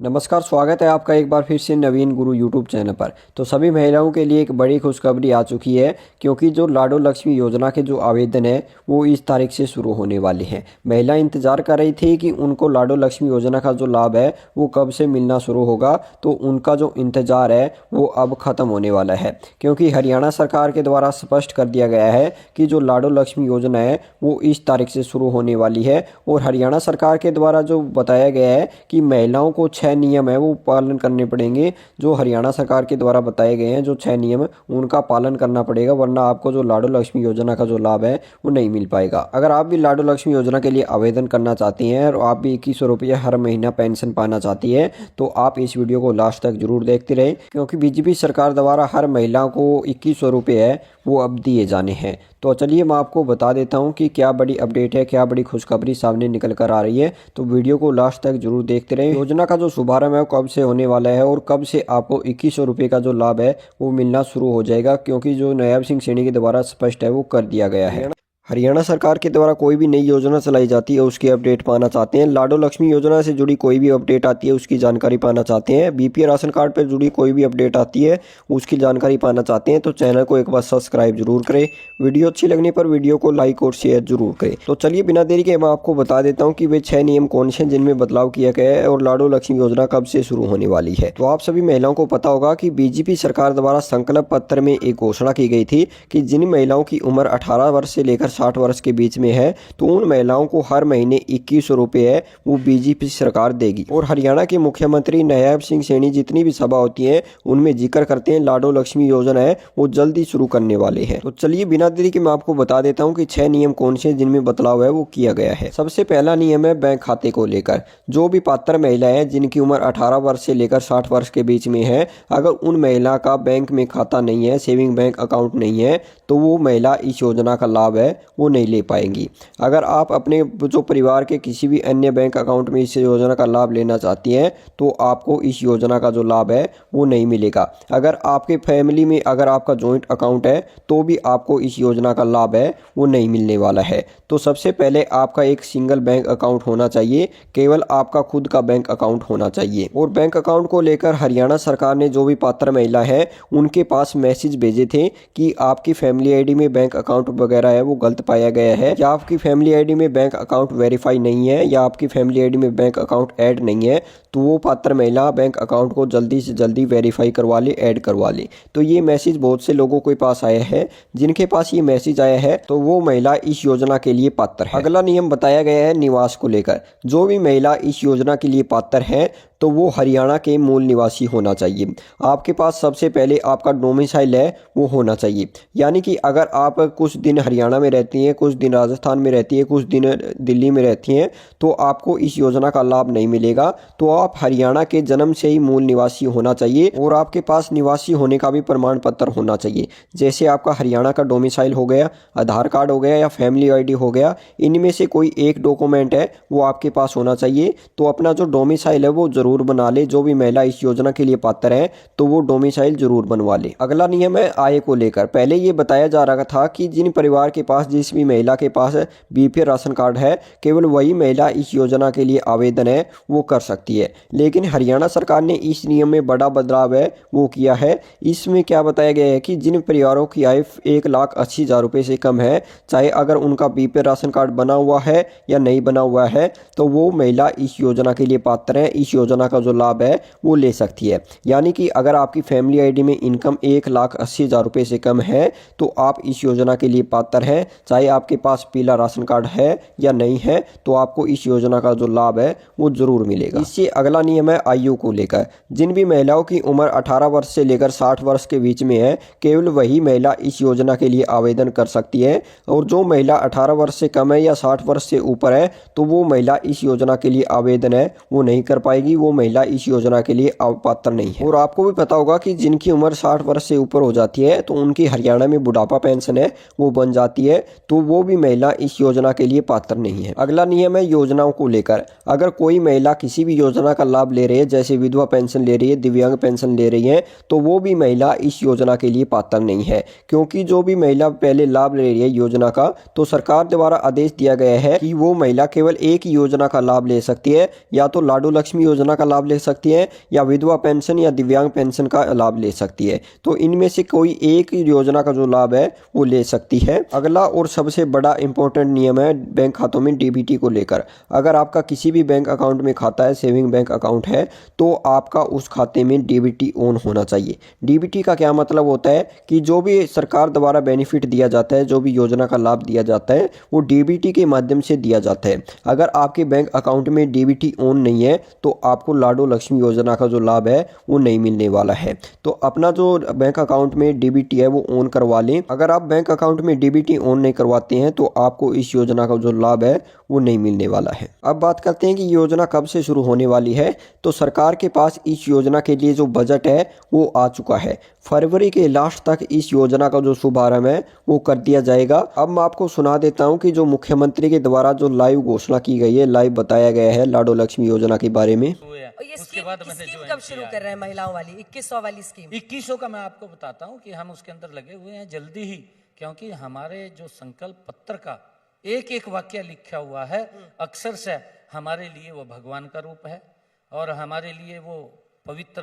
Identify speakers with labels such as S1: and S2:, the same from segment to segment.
S1: नमस्कार, स्वागत है आपका एक बार फिर से नवीन गुरु यूट्यूब चैनल पर। तो सभी महिलाओं के लिए एक बड़ी खुशखबरी आ चुकी है, क्योंकि जो लाडो लक्ष्मी योजना के जो आवेदन है वो इस तारीख से शुरू होने वाले हैं। महिला इंतजार कर रही थी कि उनको लाडो लक्ष्मी योजना का जो लाभ है वो कब से मिलना शुरू होगा, तो उनका जो इंतजार है वो अब ख़त्म होने वाला है, क्योंकि हरियाणा सरकार के द्वारा स्पष्ट कर दिया गया है कि जो लाडो लक्ष्मी योजना है वो इस तारीख से शुरू होने वाली है। और हरियाणा सरकार के द्वारा जो बताया गया है कि महिलाओं को 6 नियम है वो पालन करने पड़ेंगे। जो हरियाणा सरकार के द्वारा बताए गए हैं जो 6 नियम उनका पालन करना पड़ेगा, वरना आपको जो लाडो लक्ष्मी योजना का जो लाभ है वो नहीं मिल पाएगा। अगर आप भी लाडो लक्ष्मी योजना के लिए आवेदन करना चाहती हैं और आप भी 2100 रुपये हर महीना पेंशन पाना चाहती है, तो आप इस वीडियो को लास्ट तक जरूर देखते रहें, क्योंकि बीजेपी सरकार द्वारा हर महिला को 2100 रुपये है वो अब दिए जाने हैं। तो चलिए मैं आपको बता देता हूं कि क्या बड़ी अपडेट है, क्या बड़ी खुशखबरी सामने निकल कर आ रही है। तो वीडियो को लास्ट तक जरूर देखते रहें। योजना का जो शुभारंभ है वो कब से होने वाला है और कब से आपको 2100 रुपये का जो लाभ है वो मिलना शुरू हो जाएगा, क्योंकि जो नायब सिंह सैनी के द्वारा स्पष्ट है वो कर दिया गया है। हरियाणा सरकार के द्वारा कोई भी नई योजना चलाई जाती है उसकी अपडेट पाना चाहते हैं, लाडो लक्ष्मी योजना से जुड़ी कोई भी अपडेट आती है उसकी जानकारी पाना चाहते हैं, बीपीएल राशन कार्ड पर जुड़ी कोई भी अपडेट आती है उसकी जानकारी पाना चाहते हैं, तो चैनल को एक बार सब्सक्राइब जरूर करें। वीडियो अच्छी लगने पर वीडियो को लाइक और शेयर जरूर करें। तो चलिए बिना देरी के मैं आपको बता देता हूँ कि वे 6 नियम कौन से हैं जिनमें बदलाव किया गया है और लाडो लक्ष्मी योजना कब से शुरू होने वाली है। तो आप सभी महिलाओं को पता होगा कि बीजेपी सरकार द्वारा संकल्प पत्र में एक घोषणा की गई थी कि जिन महिलाओं की उम्र 18 वर्ष से लेकर 60 वर्ष के बीच में है, तो उन महिलाओं को हर महीने 2100 रुपये है वो बीजेपी सरकार देगी। और हरियाणा के मुख्यमंत्री नायब सिंह सैनी जितनी भी सभा होती है उनमें जिक्र करते हैं लाडो लक्ष्मी योजना है वो जल्दी शुरू करने वाले हैं। तो चलिए बिना देरी के मैं आपको बता देता हूं कि 6 नियम कौन से जिनमें बदलाव है वो किया गया है। सबसे पहला नियम है बैंक खाते को लेकर। जो भी पात्र महिला है जिनकी उम्र 18 वर्ष से लेकर 60 वर्ष के बीच में है, अगर उन महिला का बैंक में खाता नहीं है, सेविंग बैंक अकाउंट नहीं है, तो वो महिला इस योजना का लाभ है वो नहीं ले पाएंगी। अगर आप अपने जो परिवार के किसी भी अन्य बैंक अकाउंट में इस योजना का लाभ लेना चाहती हैं, तो आपको इस योजना का जो लाभ है वो नहीं मिलेगा। अगर आपके फैमिली में अगर आपका जॉइंट अकाउंट है तो भी आपको इस योजना का लाभ है वो नहीं मिलने वाला है। तो सबसे पहले आपका एक सिंगल बैंक अकाउंट होना चाहिए, केवल आपका खुद का बैंक अकाउंट होना चाहिए। और बैंक अकाउंट को लेकर हरियाणा सरकार ने जो भी पात्र महिला है उनके पास मैसेज भेजे थे कि आपकी फैमिली आईडी में बैंक अकाउंट वगैरह है वो गलत पाया गया है, या आपकी फैमिली आईडी में बैंक अकाउंट वेरीफाई नहीं है, या आपकी फैमिली आईडी में बैंक अकाउंट ऐड नहीं है, तो वो पात्र महिला बैंक अकाउंट को जल्दी से जल्दी वेरीफाई करवा ले, ऐड करवा ले। तो ये मैसेज बहुत से लोगों के पास आया है। जिनके पास ये मैसेज आया है तो वो महिला इस योजना के लिए पात्र है। अगला नियम बताया गया है निवास को लेकर। जो भी महिला इस योजना के लिए पात्र है तो वो हरियाणा के मूल निवासी होना चाहिए। आपके पास सबसे पहले आपका डोमिसाइल है वो होना चाहिए, यानी कि अगर आप कुछ दिन हरियाणा में रहती हैं, कुछ दिन राजस्थान में रहती है, कुछ दिन दिल्ली में रहती हैं, तो आपको इस योजना का लाभ नहीं मिलेगा। तो आप हरियाणा के जन्म से ही मूल निवासी होना चाहिए और आपके पास निवासी होने का भी प्रमाण पत्र होना चाहिए। जैसे आपका हरियाणा का डोमिसाइल हो गया, आधार कार्ड हो गया या फैमिली आईडी हो गया, इनमें से कोई एक डॉक्यूमेंट है वो आपके पास होना चाहिए। तो अपना जो डोमिसाइल है वो जरूर बना ले। जो भी महिला इस योजना के लिए पात्र है तो वो डोमिसाइल जरूर बनवा ले। अगला नियम है आय को लेकर। पहले ये बताया जा रहा था कि जिन परिवार के पास, जिस भी महिला के पास बीपीएल राशन कार्ड है, केवल वही महिला इस योजना के लिए आवेदन है वो कर सकती है। लेकिन हरियाणा सरकार ने इस नियम में बड़ा बदलाव है वो किया है। इसमें क्या बताया गया है कि जिन परिवारों की आय 1,80,000 रुपये से कम है, चाहे अगर उनका बीपीएल राशन कार्ड बना हुआ है या नहीं बना हुआ है, तो वो महिला इस योजना के लिए पात्र है, इस योजना का जो लाभ है वो ले सकती है। यानी कि अगर आपकी फैमिली आईडी में इनकम 1,80,000 रुपये से कम है तो आप इस योजना के लिए पात्र हैं, चाहे आपके पास पीला राशन कार्ड है या नहीं है, तो आपको इस योजना का जो लाभ है वो जरूर मिलेगा। इससे अगला नियम है आयु को लेकर। जिन भी महिलाओं की उम्र 18 वर्ष से लेकर 60 वर्ष के बीच में है, केवल वही महिला इस योजना के लिए आवेदन कर सकती है। और जो महिला 18 वर्ष से कम है या 60 वर्ष से ऊपर है तो वो महिला इस योजना के लिए आवेदन है वो नहीं कर पाएगी, वो महिला इस योजना के लिए पात्र नहीं है। और आपको भी पता होगा कि जिनकी उम्र 60 वर्ष से ऊपर हो जाती है तो उनकी हरियाणा में बुढ़ापा पेंशन है वो बन जाती है, तो वो भी महिला इस योजना के लिए पात्र नहीं है। अगला नियम है योजनाओं को लेकर। अगर कोई महिला किसी भी योजना का लाभ ले रही है, जैसे विधवा पेंशन ले रही है, दिव्यांग पेंशन ले रही है, तो वो भी महिला इस योजना के लिए पात्र नहीं है। क्योंकि जो भी महिला पहले लाभ ले रही है योजना का, तो सरकार द्वारा आदेश दिया गया है कि वो महिला केवल एक ही योजना का लाभ ले सकती है, या तो लाडो लक्ष्मी योजना योजना का लाभ ले सकती है या विधवा पेंशन या दिव्यांग पेंशन का लाभ ले सकती है। तो इनमें से कोई एक योजना का जो लाभ है वो ले सकती है। अगला और सबसे बड़ा इंपॉर्टेंट नियम है बैंक खातों में डीबीटी को लेकर। अगर आपका किसी भी बैंक अकाउंट में खाता है, सेविंग बैंक अकाउंट है, तो आपका उस खाते में डीबीटी ऑन होना चाहिए। डीबीटी का क्या मतलब होता है कि जो भी सरकार द्वारा बेनिफिट दिया जाता है, जो भी योजना का लाभ दिया जाता है, वो डीबीटी के माध्यम से दिया जाता है। अगर आपके बैंक अकाउंट में डीबीटी ऑन नहीं है तो आपको लाडो लक्ष्मी योजना का जो लाभ है वो नहीं मिलने वाला है। तो अपना जो बैंक अकाउंट में डीबीटी है वो ऑन करवा लें। अगर आप बैंक अकाउंट में डीबीटी ऑन नहीं करवाते हैं तो आपको इस योजना का जो लाभ है वो नहीं मिलने वाला है। अब बात करते हैं कि योजना कब से शुरू होने वाली है। तो सरकार के पास इस योजना के लिए जो बजट है वो आ चुका है। फरवरी के लास्ट तक इस योजना का जो शुभारंभ है वो कर दिया जाएगा। अब मैं आपको सुना देता हूं कि जो मुख्यमंत्री के द्वारा जो लाइव घोषणा की गई है, लाइव बताया गया है लाडो लक्ष्मी योजना के बारे में।
S2: और ये स्कीम कब शुरू कर रहे हैं महिलाओं वाली 2100 वाली स्कीम?
S3: 2100 का मैं आपको बताता हूं कि हम उसके अंदर लगे हुए हैं जल्दी ही, क्योंकि हमारे जो संकल्प पत्र का एक एक वाक्य लिखा हुआ है, अक्षर से हमारे लिए वो भगवान का रूप है और हमारे लिए वो पवित्र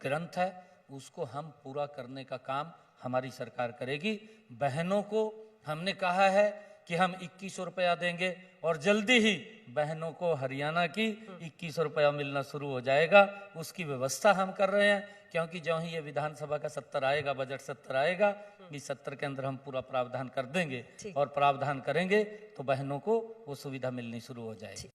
S3: ग्रंथ है। उसको हम पूरा करने का काम हमारी सरकार करेगी। बहनों को हमने कहा है कि हम 2100 रुपया देंगे और जल्दी ही बहनों को हरियाणा की 2100 रुपया मिलना शुरू हो जाएगा। उसकी व्यवस्था हम कर रहे हैं, क्योंकि जो ही ये विधानसभा का सत्र आएगा, बजट सत्र आएगा, इस सत्र के अंदर हम पूरा प्रावधान कर देंगे और प्रावधान करेंगे तो बहनों को वो सुविधा मिलनी शुरू हो जाएगी।